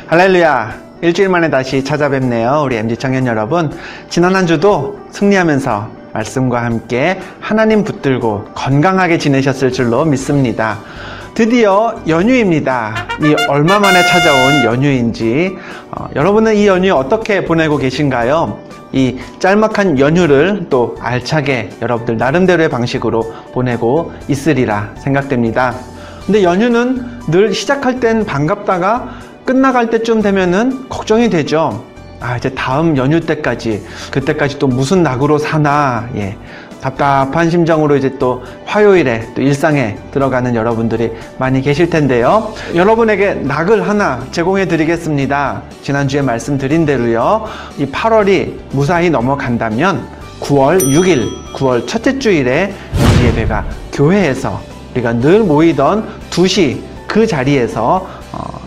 할렐루야! 일주일 만에 다시 찾아뵙네요. 우리 MG 청년 여러분. 지난 한 주도 승리하면서 말씀과 함께 하나님 붙들고 건강하게 지내셨을 줄로 믿습니다. 드디어 연휴입니다. 이 얼마 만에 찾아온 연휴인지 여러분은 이 연휴 어떻게 보내고 계신가요? 이 짤막한 연휴를 또 알차게 여러분들 나름대로의 방식으로 보내고 있으리라 생각됩니다. 근데 연휴는 늘 시작할 땐 반갑다가 끝나갈 때쯤 되면은 걱정이 되죠. 이제 다음 연휴 때까지, 그때까지 또 무슨 낙으로 사나, 답답한 심정으로 이제 또 화요일에 또 일상에 들어가는 여러분들이 많이 계실 텐데요. 여러분에게 낙을 하나 제공해 드리겠습니다. 지난주에 말씀드린 대로요. 이 8월이 무사히 넘어간다면 9월 6일, 9월 첫째 주일에 우리 예배가 교회에서 우리가 늘 모이던 2시 그 자리에서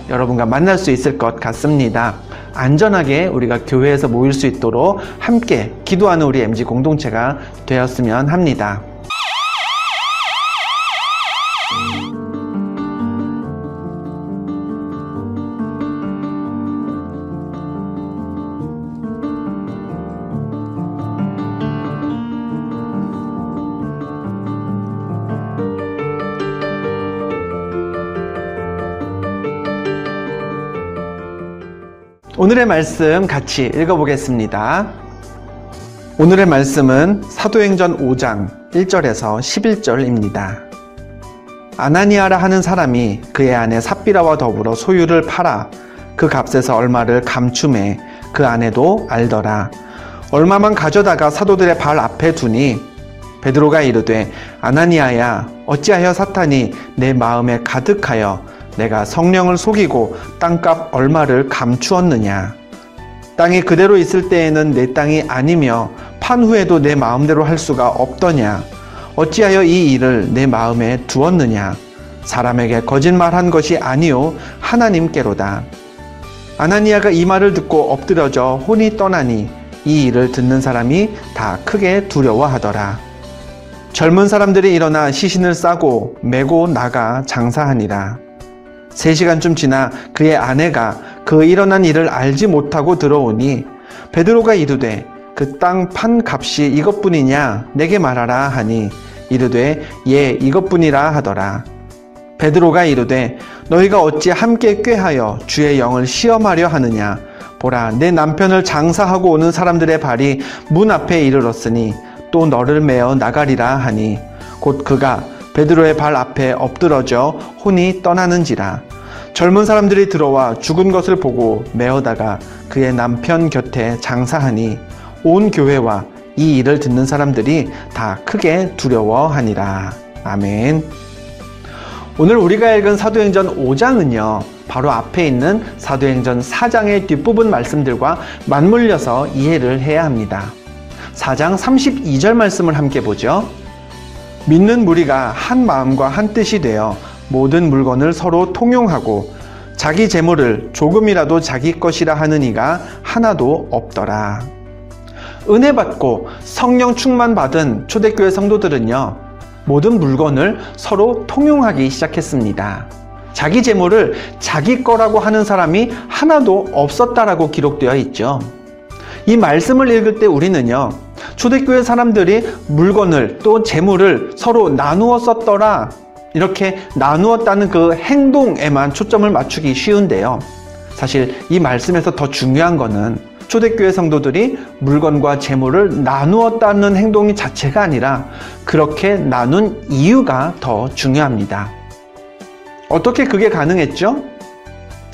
여러분과 만날 수 있을 것 같습니다. 안전하게 우리가 교회에서 모일 수 있도록 함께 기도하는 우리 MG 공동체가 되었으면 합니다. 오늘의 말씀 같이 읽어보겠습니다. 오늘의 말씀은 사도행전 5장 1절에서 11절입니다. 아나니아라 하는 사람이 그의 아내 삽비라와 더불어 소유를 팔아 그 값에서 얼마를 감춤해 그 아내도 알더라. 얼마만 가져다가 사도들의 발 앞에 두니 베드로가 이르되 아나니아야 어찌하여 사탄이 내 마음에 가득하여 내가 성령을 속이고 땅값 얼마를 감추었느냐. 땅이 그대로 있을 때에는 내 땅이 아니며 판 후에도 내 마음대로 할 수가 없더냐. 어찌하여 이 일을 내 마음에 두었느냐. 사람에게 거짓말한 것이 아니요 하나님께로다. 아나니아가 이 말을 듣고 엎드려져 혼이 떠나니 이 일을 듣는 사람이 다 크게 두려워하더라. 젊은 사람들이 일어나 시신을 싸고 메고 나가 장사하니라. 3시간쯤 지나 그의 아내가 그 일어난 일을 알지 못하고 들어오니 베드로가 이르되 그 땅 판 값이 이것뿐이냐 내게 말하라 하니 이르되 예 이것뿐이라 하더라. 베드로가 이르되 너희가 어찌 함께 꾀하여 주의 영을 시험하려 하느냐. 보라 내 남편을 장사하고 오는 사람들의 발이 문 앞에 이르렀으니 또 너를 메어 나가리라 하니 곧 그가 베드로의 발 앞에 엎드러져 혼이 떠나는지라. 젊은 사람들이 들어와 죽은 것을 보고 메어다가 그의 남편 곁에 장사하니 온 교회와 이 일을 듣는 사람들이 다 크게 두려워하니라. 아멘. 오늘 우리가 읽은 사도행전 5장은요 바로 앞에 있는 사도행전 4장의 뒷부분 말씀들과 맞물려서 이해를 해야 합니다. 4장 32절 말씀을 함께 보죠. 믿는 무리가 한 마음과 한 뜻이 되어 모든 물건을 서로 통용하고 자기 재물을 조금이라도 자기 것이라 하는 이가 하나도 없더라. 은혜 받고 성령 충만 받은 초대교회 성도들은요 모든 물건을 서로 통용하기 시작했습니다. 자기 재물을 자기 거라고 하는 사람이 하나도 없었다라고 기록되어 있죠. 이 말씀을 읽을 때 우리는요 초대교회 사람들이 물건을 또 재물을 서로 나누어 썼더라 이렇게 나누었다는 그 행동에만 초점을 맞추기 쉬운데요. 사실 이 말씀에서 더 중요한 거는 초대교회 성도들이 물건과 재물을 나누었다는 행동이 자체가 아니라 그렇게 나눈 이유가 더 중요합니다. 어떻게 그게 가능했죠?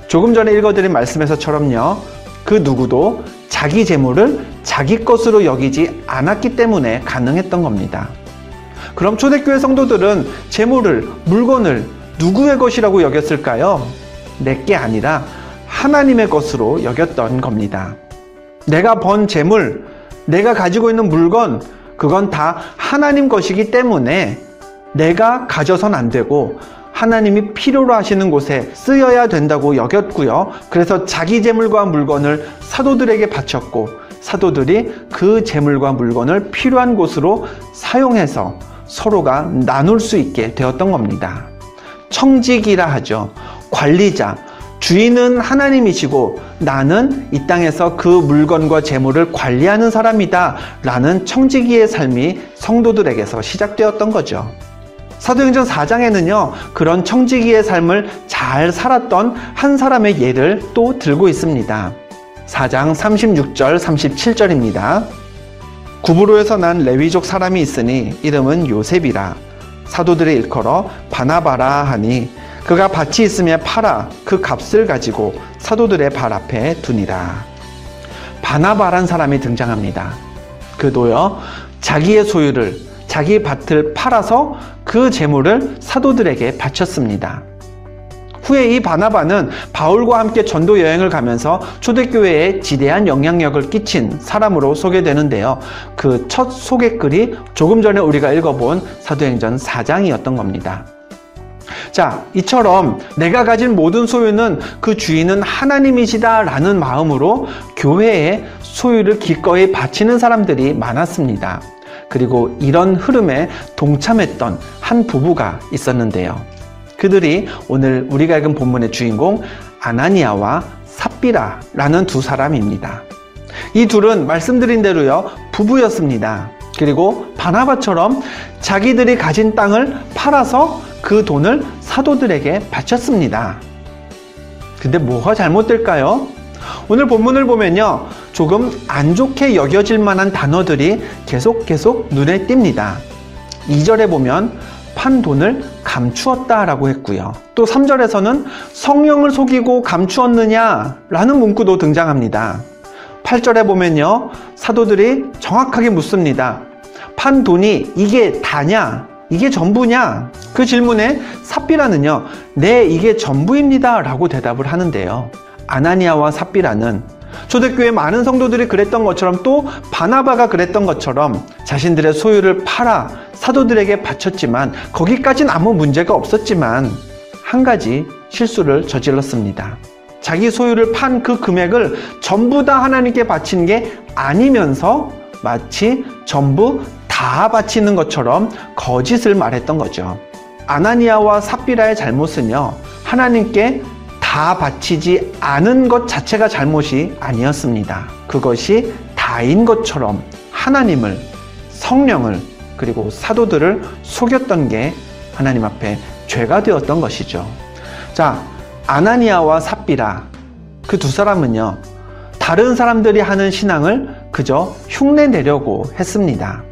조금 전에 읽어드린 말씀에서처럼요 그 누구도 자기 재물을 자기 것으로 여기지 않았기 때문에 가능했던 겁니다. 그럼 초대교회 성도들은 재물을, 물건을 누구의 것이라고 여겼을까요? 내게 아니라 하나님의 것으로 여겼던 겁니다. 내가 번 재물, 내가 가지고 있는 물건, 그건 다 하나님 것이기 때문에 내가 가져선 안 되고 하나님이 필요로 하시는 곳에 쓰여야 된다고 여겼고요. 그래서 자기 재물과 물건을 사도들에게 바쳤고 사도들이 그 재물과 물건을 필요한 곳으로 사용해서 서로가 나눌 수 있게 되었던 겁니다. 청직이라 하죠. 관리자, 주인은 하나님이시고 나는 이 땅에서 그 물건과 재물을 관리하는 사람이다 라는 청지기의 삶이 성도들에게서 시작되었던 거죠. 사도행전 4장에는요, 그런 청지기의 삶을 잘 살았던 한 사람의 예를 또 들고 있습니다. 4장 36절 37절입니다. 구브로에서 난 레위족 사람이 있으니 이름은 요셉이라. 사도들의 일컬어 바나바라 하니 그가 밭이 있으면 팔아 그 값을 가지고 사도들의 발 앞에 두니라. 바나바란 사람이 등장합니다. 그도요, 자기의 소유를, 자기 밭을 팔아서 그 재물을 사도들에게 바쳤습니다. 후에 이 바나바는 바울과 함께 전도 여행을 가면서 초대교회에 지대한 영향력을 끼친 사람으로 소개되는데요. 그 첫 소개글이 조금 전에 우리가 읽어본 사도행전 4장이었던 겁니다. 자, 이처럼 내가 가진 모든 소유는 그 주인은 하나님이시다 라는 마음으로 교회에 소유를 기꺼이 바치는 사람들이 많았습니다. 그리고 이런 흐름에 동참했던 한 부부가 있었는데요. 그들이 오늘 우리가 읽은 본문의 주인공 아나니아와 삽비라라는 두 사람입니다. 이 둘은 말씀드린 대로요, 부부였습니다. 그리고 바나바처럼 자기들이 가진 땅을 팔아서 그 돈을 사도들에게 바쳤습니다. 근데 뭐가 잘못될까요? 오늘 본문을 보면요, 조금 안 좋게 여겨질 만한 단어들이 계속 눈에 띕니다. 2절에 보면 판 돈을 감추었다 라고 했고요. 또 3절에서는 성령을 속이고 감추었느냐 라는 문구도 등장합니다. 8절에 보면요, 사도들이 정확하게 묻습니다. 판 돈이 이게 다냐? 이게 전부냐? 그 질문에 삽비라는요, 네, 이게 전부입니다 라고 대답을 하는데요. 아나니아와 삽비라는 초대교회 많은 성도들이 그랬던 것처럼 또 바나바가 그랬던 것처럼 자신들의 소유를 팔아 사도들에게 바쳤지만 거기까진 아무 문제가 없었지만 한 가지 실수를 저질렀습니다. 자기 소유를 판 그 금액을 전부 다 하나님께 바친 게 아니면서 마치 전부 다 바치는 것처럼 거짓을 말했던 거죠. 아나니아와 삽비라의 잘못은요, 하나님께 다 바치지 않은 것 자체가 잘못이 아니었습니다. 그것이 다인 것처럼 하나님을, 성령을, 그리고 사도들을 속였던 게 하나님 앞에 죄가 되었던 것이죠. 자, 아나니아와 삽비라, 그 두 사람은요, 다른 사람들이 하는 신앙을 그저 흉내내려고 했습니다.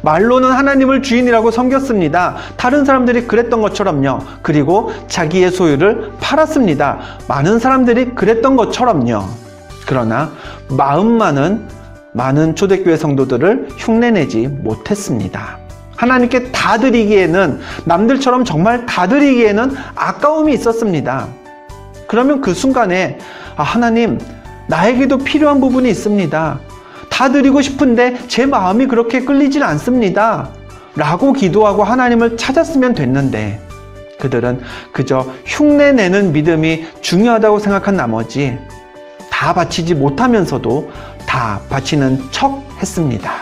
말로는 하나님을 주인이라고 섬겼습니다. 다른 사람들이 그랬던 것처럼요. 그리고 자기의 소유를 팔았습니다. 많은 사람들이 그랬던 것처럼요. 그러나 마음만은 많은 초대교회 성도들을 흉내내지 못했습니다. 하나님께 다 드리기에는, 남들처럼 정말 다 드리기에는 아까움이 있었습니다. 그러면 그 순간에 하나님, 나에게도 필요한 부분이 있습니다. 다 드리고 싶은데 제 마음이 그렇게 끌리질 않습니다 라고 기도하고 하나님을 찾았으면 됐는데, 그들은 그저 흉내내는 믿음이 중요하다고 생각한 나머지 다 바치지 못하면서도 다 바치는 척 했습니다.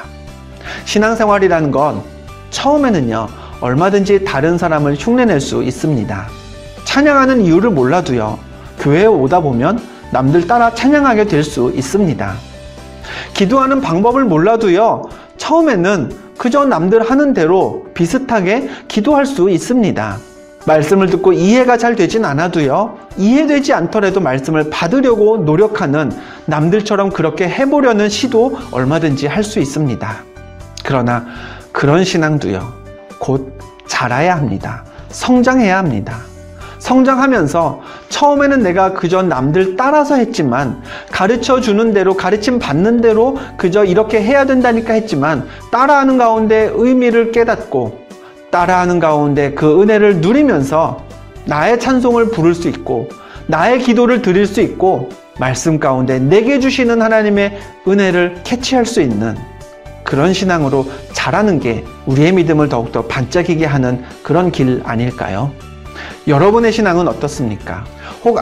신앙생활이라는 건 처음에는요, 얼마든지 다른 사람을 흉내낼 수 있습니다. 찬양하는 이유를 몰라도요, 교회에 오다 보면 남들 따라 찬양하게 될 수 있습니다. 기도하는 방법을 몰라도요, 처음에는 그저 남들 하는 대로 비슷하게 기도할 수 있습니다. 말씀을 듣고 이해가 잘 되진 않아도요, 이해되지 않더라도 말씀을 받으려고 노력하는, 남들처럼 그렇게 해보려는 시도 얼마든지 할 수 있습니다. 그러나 그런 신앙도요, 곧 자라야 합니다. 성장해야 합니다. 성장하면서 처음에는 내가 그저 남들 따라서 했지만, 가르쳐 주는 대로, 가르침 받는 대로 그저 이렇게 해야 된다니까 했지만, 따라하는 가운데 의미를 깨닫고 따라하는 가운데 그 은혜를 누리면서 나의 찬송을 부를 수 있고 나의 기도를 드릴 수 있고 말씀 가운데 내게 주시는 하나님의 은혜를 캐치할 수 있는 그런 신앙으로 자라는 게 우리의 믿음을 더욱더 반짝이게 하는 그런 길 아닐까요? 여러분의 신앙은 어떻습니까? 혹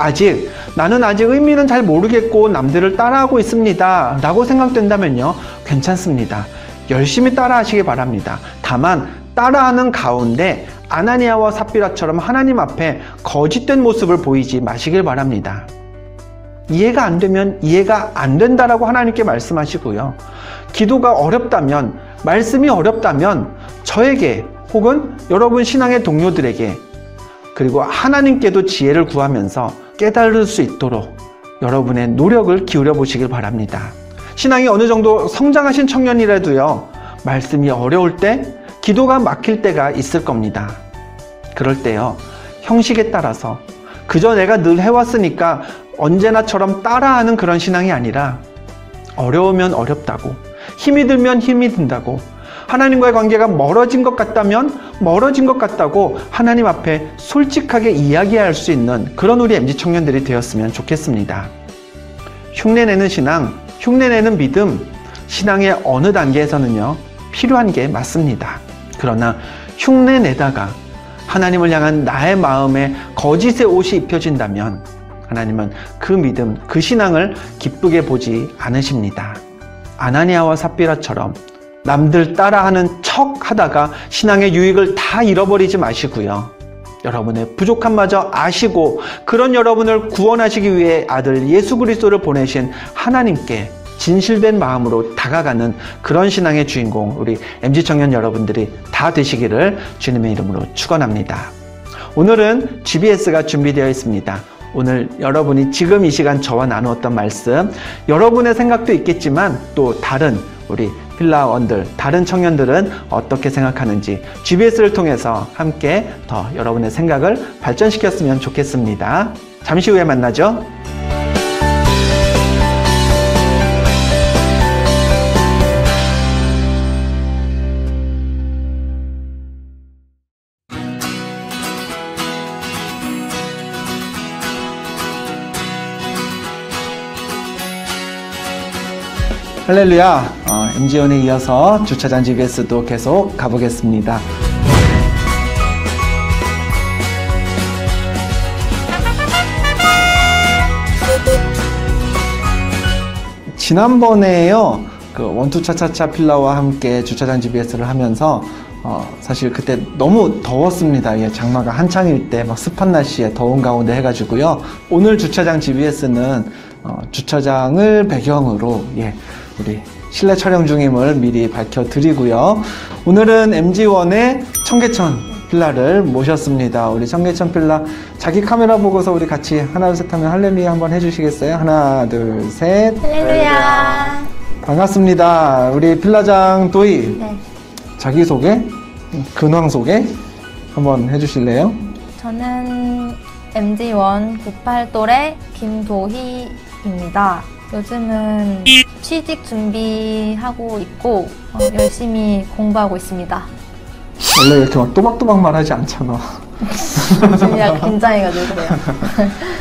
나는 아직 의미는 잘 모르겠고 남들을 따라하고 있습니다 라고 생각된다면요, 괜찮습니다. 열심히 따라하시기 바랍니다. 다만 따라하는 가운데 아나니아와 삽비라처럼 하나님 앞에 거짓된 모습을 보이지 마시길 바랍니다. 이해가 안 되면 이해가 안 된다라고 하나님께 말씀하시고요. 기도가 어렵다면, 말씀이 어렵다면 저에게 혹은 여러분 신앙의 동료들에게 그리고 하나님께도 지혜를 구하면서 깨달을 수 있도록 여러분의 노력을 기울여 보시길 바랍니다. 신앙이 어느 정도 성장하신 청년이라도요, 말씀이 어려울 때, 기도가 막힐 때가 있을 겁니다. 그럴 때요, 형식에 따라서 그저 내가 늘 해왔으니까 언제나처럼 따라하는 그런 신앙이 아니라 어려우면 어렵다고, 힘이 들면 힘이 든다고, 하나님과의 관계가 멀어진 것 같다면 멀어진 것 같다고 하나님 앞에 솔직하게 이야기할 수 있는 그런 우리 MZ 청년들이 되었으면 좋겠습니다. 흉내내는 신앙, 흉내내는 믿음, 신앙의 어느 단계에서는요, 필요한 게 맞습니다. 그러나 흉내내다가 하나님을 향한 나의 마음에 거짓의 옷이 입혀진다면 하나님은 그 믿음, 그 신앙을 기쁘게 보지 않으십니다. 아나니아와 삽비라처럼 남들 따라하는 척 하다가 신앙의 유익을 다 잃어버리지 마시고요. 여러분의 부족함마저 아시고 그런 여러분을 구원하시기 위해 아들 예수 그리스도를 보내신 하나님께 진실된 마음으로 다가가는 그런 신앙의 주인공, 우리 MZ 청년 여러분들이 다 되시기를 주님의 이름으로 축원합니다. 오늘은 GBS가 준비되어 있습니다. 오늘 여러분이 지금 이 시간 저와 나누었던 말씀, 여러분의 생각도 있겠지만 또 다른 우리 필라원들, 다른 청년들은 어떻게 생각하는지 GBS를 통해서 함께 더 여러분의 생각을 발전시켰으면 좋겠습니다. 잠시 후에 만나죠. 할렐루야. MG원에 이어서 주차장 GBS도 계속 가보겠습니다. 지난번에요, 그 원투차차차 필라와 함께 주차장 GBS를 하면서 사실 그때 너무 더웠습니다. 예, 장마가 한창일 때 막 습한 날씨에 더운 가운데 해가지고요. 오늘 주차장 GBS는 주차장을 배경으로 우리 실내 촬영 중임을 미리 밝혀드리고요. 오늘은 MG원의 청계천 필라를 모셨습니다. 우리 청계천 필라 자기 카메라 보고서 우리 같이 하나 둘 셋 하면 할렐루야 한번 해주시겠어요? 하나 둘 셋. 할렐루야. 반갑습니다. 우리 필라장 도희. 네. 자기소개, 근황 소개 한번 해주실래요? 저는 MG1 98돌의 김도희입니다. 요즘은 취직 준비하고 있고 열심히 공부하고 있습니다. 원래 이렇게 막 또박또박 말하지 않잖아. 지금 약간 긴장해가지고 그래요.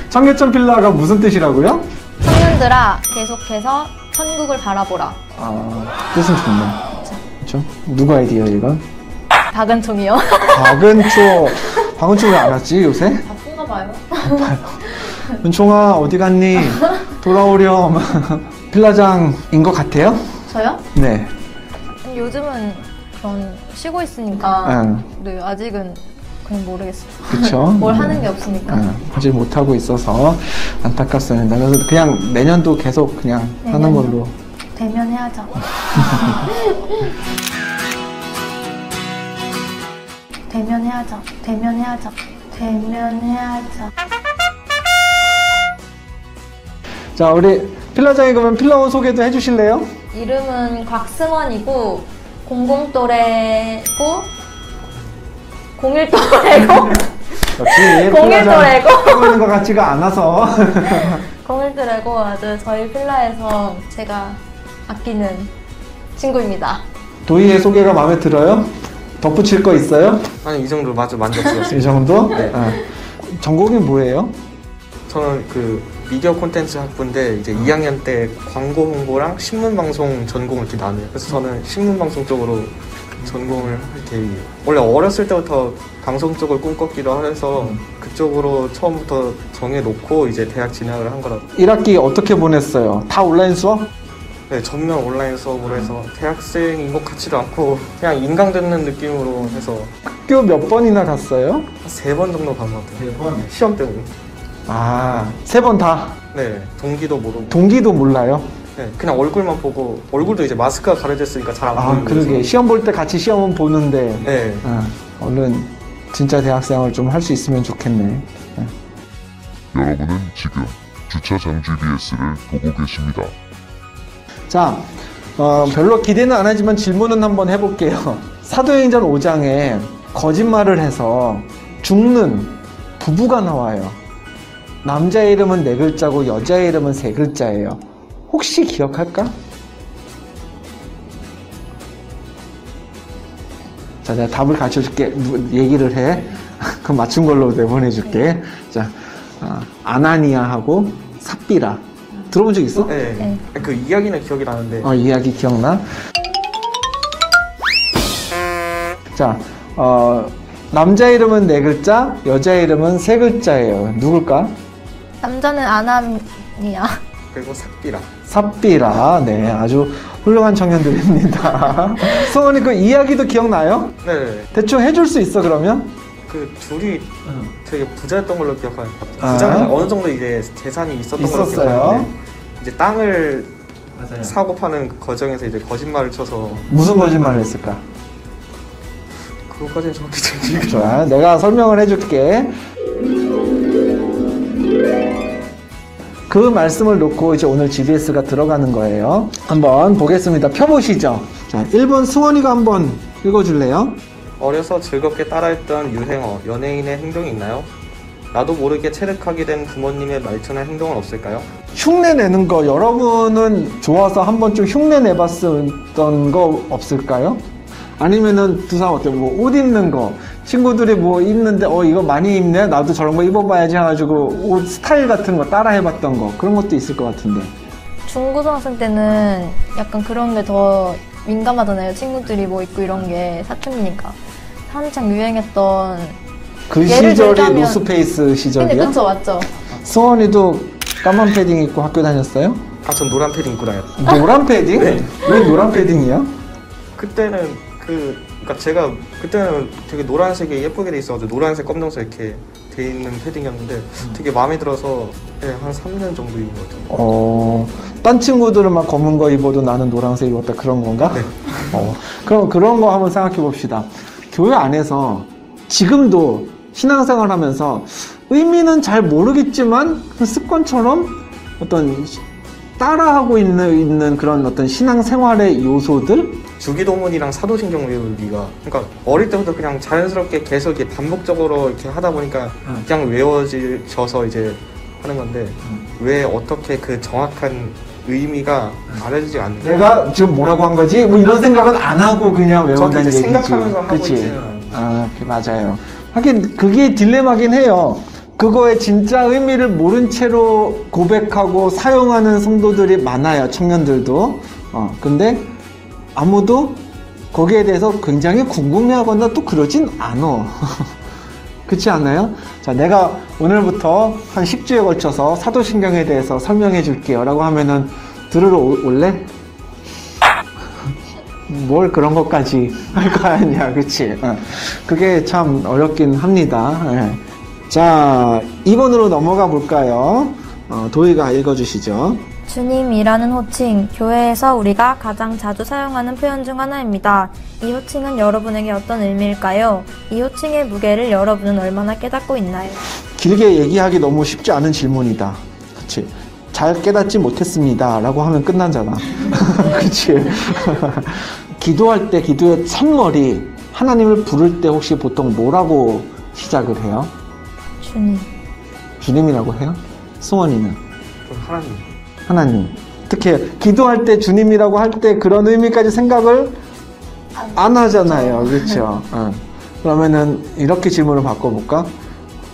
청계천 필라가 무슨 뜻이라고요? 청년들아 계속해서 천국을 바라보라. 뜻은 좋네. 그렇죠? 누구 아이디어 이건? 박은총이요. 박은총 왜 안 왔지 요새? 바쁜가 봐요. 은총아 어디 갔니? 돌아오렴. 필라장인 것 같아요? 저요? 네. 요즘은 전 쉬고 있으니까 네, 아직은 그냥 모르겠어요. 그쵸? 뭘 하는 게 없으니까. 아직 못하고 있어서 안타깝습니다. 그래서 그냥 내년도 계속 그냥 하는 걸로. 대면해야죠. 대면해야죠. 대면해야죠. 대면해야죠. 자, 우리 필라장이 그러면 필라원 소개도 해주실래요? 이름은 곽승원이고 00또래고 01또래고 역시 01또래고 하고 있는 것 같지가 않아서 01또래고 아주 저희 필라에서 제가 아끼는 친구입니다. 도희의 소개가 마음에 들어요? 덧붙일 거 있어요? 아니 이 정도 아주 만족스럽습니다. 이 정도? 네. 전공이 뭐예요? 저는 그 미디어 콘텐츠 학부인데 이제 2학년 때 광고 홍보랑 신문 방송 전공을 이렇게 나눠요. 그래서 저는 신문 방송 쪽으로 전공을 할 계획이에요. 원래 어렸을 때부터 방송 쪽을 꿈꿨기도 해서 그쪽으로 처음부터 정해놓고 이제 대학 진학을 한 거라서. 1학기 어떻게 보냈어요? 다 온라인 수업? 네, 네, 전면 온라인 수업으로 해서 대학생인 것 같지도 않고 그냥 인강 듣는 느낌으로 해서 학교 몇 번이나 갔어요? 한 3번 정도 간 것 같아요. 3번? 시험 때문에. 아, 3번 다? 네, 동기도 모르고. 동기도 몰라요? 네, 그냥 얼굴만 보고 얼굴도 이제 마스크가 가려졌으니까 잘 안 아, 보이고. 그러게. 시험 볼 때 같이 시험은 보는데. 네. 얼른 진짜 대학생활 좀 할 수 있으면 좋겠네. 여러분은 지금 주차 장주 BS를 보고 계십니다. 자, 별로 기대는 안 하지만 질문은 한번 해볼게요. 사도행전 5장에 거짓말을 해서 죽는 부부가 나와요. 남자의 이름은 4글자고 여자의 이름은 3글자예요. 혹시 기억할까? 자, 내가 답을 가르쳐줄게. 얘기를 해. 그럼 맞춘 걸로 내보내줄게. 자, 아나니아하고 삽비라. 들어본 적 있어? 네. 네. 그 이야기는 기억이 나는데. 이야기 기억나? 자, 남자 이름은 4글자, 여자 이름은 3글자예요. 누굴까? 남자는 아나니아. 그리고 삭비라. 삽비라. 네, 아주 훌륭한 청년들입니다. 수원이 그 이야기도 기억나요? 네. 대충 해줄 수 있어, 그러면? 그 둘이 되게 부자였던 걸로 기억하는 것 같아요. 아. 부자는 어느 정도 이제 재산이 있었던 걸로 있었어요. 기억하는데 이제 땅을 사고 파는 그 과정에서 이제 거짓말을 쳐서 무슨 거짓말을 했을까? 그거까지는 정확히 잘 기억이 좋아, 내가 설명을 해줄게. 그 말씀을 놓고 이제 오늘 GBS가 들어가는 거예요. 한번 보겠습니다. 펴보시죠. 자, 1번 수원이가 한번 읽어줄래요? 어려서 즐겁게 따라했던 유행어, 연예인의 행동이 있나요? 나도 모르게 체득하게 된 부모님의 말투나 행동은 없을까요? 흉내 내는 거 여러분은 좋아서 한번 좀 흉내 내봤던 거 없을까요? 아니면은 두 사람 어때요? 뭐 옷 입는 거 친구들이 뭐 입는데 이거 많이 입네? 나도 저런 거 입어봐야지 해가지고 옷 스타일 같은 거 따라 해봤던 거 그런 것도 있을 것 같은데. 중고등학생 때는 약간 그런 게 더 민감하잖아요. 친구들이 뭐 입고 이런 게 사춘기니까. 한창 유행했던 그 예를 시절이 들자면- 노스페이스 근데 시절이야? 그쵸 맞죠? 수원이도 까만 패딩 입고 학교 다녔어요? 전 노란 패딩 입고 다녔어요. 노란 패딩? 네. 왜 노란 패딩이야? 그때는 그러니까 제가 그때는 되게 노란색이 예쁘게 돼 있어가지고 노란색, 검정색 이렇게 돼 있는 패딩이었는데 되게 마음에 들어서 한 3년 정도 입은 것 같아요. 딴 친구들은 막 검은 거 입어도 나는 노란색 입었다 그런 건가? 네. 그럼 그런 거 한번 생각해 봅시다. 교회 안에서 지금도 신앙생활 하면서 의미는 잘 모르겠지만 그 습관처럼 어떤 따라하고 있는 그런 어떤 신앙생활의 요소들? 주기도문이랑 사도신경 외우기가 그러니까 어릴 때부터 그냥 자연스럽게 계속 이렇게 반복적으로 이렇게 하다 보니까 그냥 외워져서 이제 하는 건데 왜 어떻게 그 정확한 의미가 알려지지 않는 내가 지금 뭐라고 한 거지? 뭐 이런 생각은 안 하고 그냥 외운다는 저한테 이제 얘기지. 생각하면서 하고 그치? 있지는 않아요. 맞아요. 하긴 그게 딜레마긴 해요. 그거의 진짜 의미를 모른 채로 고백하고 사용하는 성도들이 많아요. 청년들도. 근데 아무도 거기에 대해서 굉장히 궁금해하거나 또 그러진 않아. 그렇지 않나요? 자, 내가 오늘부터 한 10주에 걸쳐서 사도신경에 대해서 설명해 줄게요 라고 하면은 들으러 올래? 뭘 그런 것까지 할 거 아니야, 그치? 그게 참 어렵긴 합니다. 자, 2번으로 넘어가 볼까요? 도희가 읽어주시죠. 주님이라는 호칭, 교회에서 우리가 가장 자주 사용하는 표현 중 하나입니다. 이 호칭은 여러분에게 어떤 의미일까요? 이 호칭의 무게를 여러분은 얼마나 깨닫고 있나요? 길게 얘기하기 너무 쉽지 않은 질문이다. 그치? 잘 깨닫지 못했습니다 라고 하면 끝나잖아. 그치? 기도할 때 기도의 첫머리 하나님을 부를 때 혹시 보통 뭐라고 시작을 해요? 주님. 주님이라고 해요? 승원이는? 좀 하나님. 하나님. 특히 기도할 때 주님이라고 할 때 그런 의미까지 생각을 안 하잖아요. 그렇죠? 그러면은 이렇게 질문을 바꿔볼까?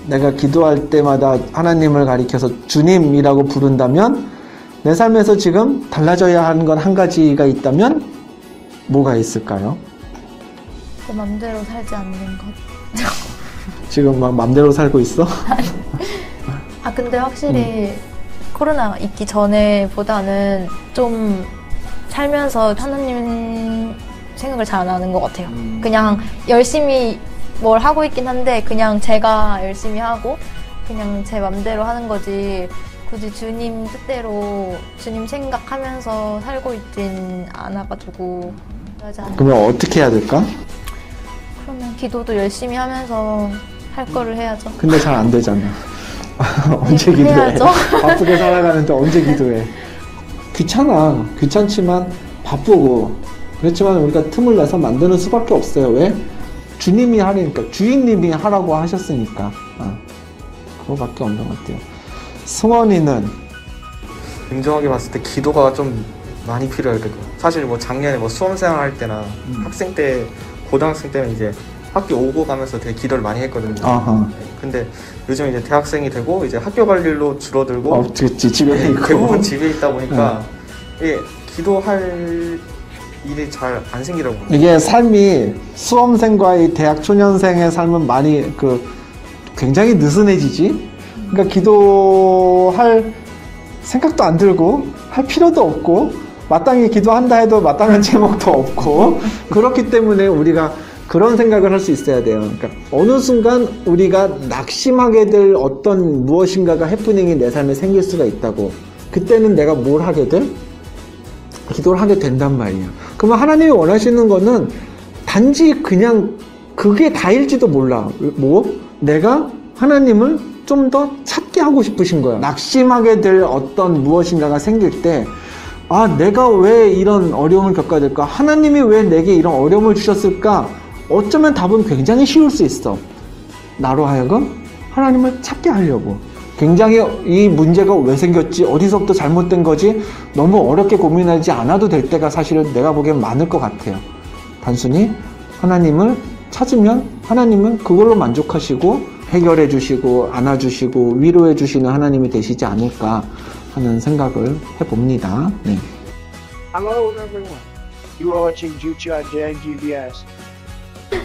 내가 기도할 때마다 하나님을 가리켜서 주님이라고 부른다면 내 삶에서 지금 달라져야 하는 건 한 가지가 있다면 뭐가 있을까요? 내 맘대로 살지 않는 것. 지금 막 맘대로 살고 있어? 근데 확실히 코로나 있기 전에보다는 좀 살면서 하나님 생각을 잘 안 하는 것 같아요. 그냥 열심히 뭘 하고 있긴 한데 그냥 제가 열심히 하고 그냥 제 맘대로 하는 거지 굳이 주님 뜻대로 주님 생각하면서 살고 있진 않아가지고 그러지 않아요. 그러면 어떻게 해야 될까? 그러면 기도도 열심히 하면서 할 거를 해야죠. 근데 잘 안 되잖아. 언제 기도해? 해야죠. 바쁘게 살아가는데 언제 기도해? 귀찮아. 귀찮지만 바쁘고 그렇지만 우리가 틈을 내서 만드는 수밖에 없어요. 왜? 주님이 하니까 주인님이 하라고 하셨으니까 그거밖에 없는 것 같아요. 승원이는 냉정하게 봤을 때 기도가 좀 많이 필요할 거예요. 사실 뭐 작년에 뭐 수험생활 할 때나 학생 때 고등학생 때는 이제 학교 오고 가면서 되게 기도를 많이 했거든요. 아하. 근데 요즘 이제 대학생이 되고 이제 학교 갈 일로 줄어들고 그치 집에 있고 대부분 집에 있다 보니까 이게 기도할 일이 잘 안 생기더라고요. 이게 삶이 수험생과의 대학 초년생의 삶은 많이 굉장히 느슨해지지. 그러니까 기도할 생각도 안 들고 할 필요도 없고 마땅히 기도한다 해도 마땅한 제목도 없고 그렇기 때문에 우리가 그런 생각을 할 수 있어야 돼요. 그러니까 어느 순간 우리가 낙심하게 될 어떤 무엇인가가 해프닝이 내 삶에 생길 수가 있다고. 그때는 내가 뭘 하게 돼? 기도를 하게 된단 말이야. 그러면 하나님이 원하시는 거는 단지 그냥 그게 다일지도 몰라. 뭐? 내가 하나님을 좀 더 찾게 하고 싶으신 거야. 낙심하게 될 어떤 무엇인가가 생길 때 내가 왜 이런 어려움을 겪어야 될까? 하나님이 왜 내게 이런 어려움을 주셨을까? 어쩌면 답은 굉장히 쉬울 수 있어. 나로 하여금 하나님을 찾게 하려고. 굉장히 이 문제가 왜 생겼지? 어디서부터 잘못된 거지? 너무 어렵게 고민하지 않아도 될 때가 사실은 내가 보기엔 많을 것 같아요. 단순히 하나님을 찾으면 하나님은 그걸로 만족하시고 해결해 주시고 안아주시고 위로해 주시는 하나님이 되시지 않을까 하는 생각을 해봅니다. 네. Hello everyone. You are watching Jucha J GBS.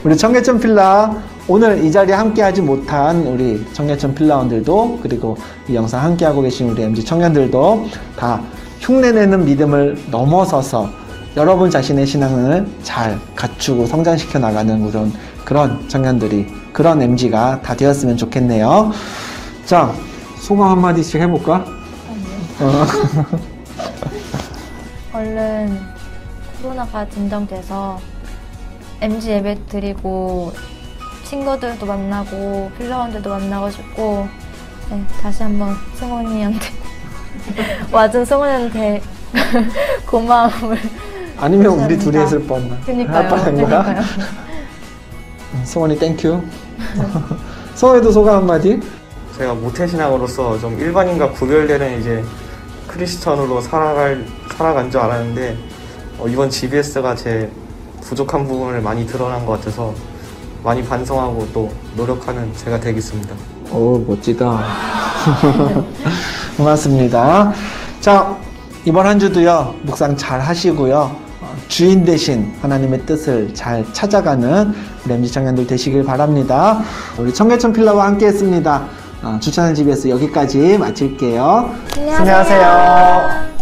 우리 청계천 필라 오늘 이 자리에 함께하지 못한 우리 청계천 필라원들도 그리고 이 영상 함께하고 계신 우리 MG 청년들도 다 흉내내는 믿음을 넘어서서 여러분 자신의 신앙을 잘 갖추고 성장시켜 나가는 그런 청년들이 그런 MG가 다 되었으면 좋겠네요. 자, 소감 한마디씩 해볼까? 얼른 코로나가 진정돼서 MG 예배 드리고 친구들도 만나고 필라원들도 만나고 싶고 네, 다시 한번 승원이한테 와준 승원이한테 고마움을 아니면 우리 감사합니다. 둘이 했을 뻔. 그니까요. 승원이 땡큐. 승원이도 소감 한마디? 제가 모태신앙으로서 좀 일반인과 구별되는 이제 크리스천으로 살아간 줄 알았는데 이번 GBS가 제 부족한 부분을 많이 드러난 것 같아서 많이 반성하고 또 노력하는 제가 되겠습니다. 오, 멋지다. 고맙습니다. 자, 이번 한 주도요, 묵상 잘 하시고요. 주인 대신 하나님의 뜻을 잘 찾아가는 우리 MG 청년들 되시길 바랍니다. 우리 청계천 필라와 함께 했습니다. 주차는 GBS 여기까지 마칠게요. 안녕하세요.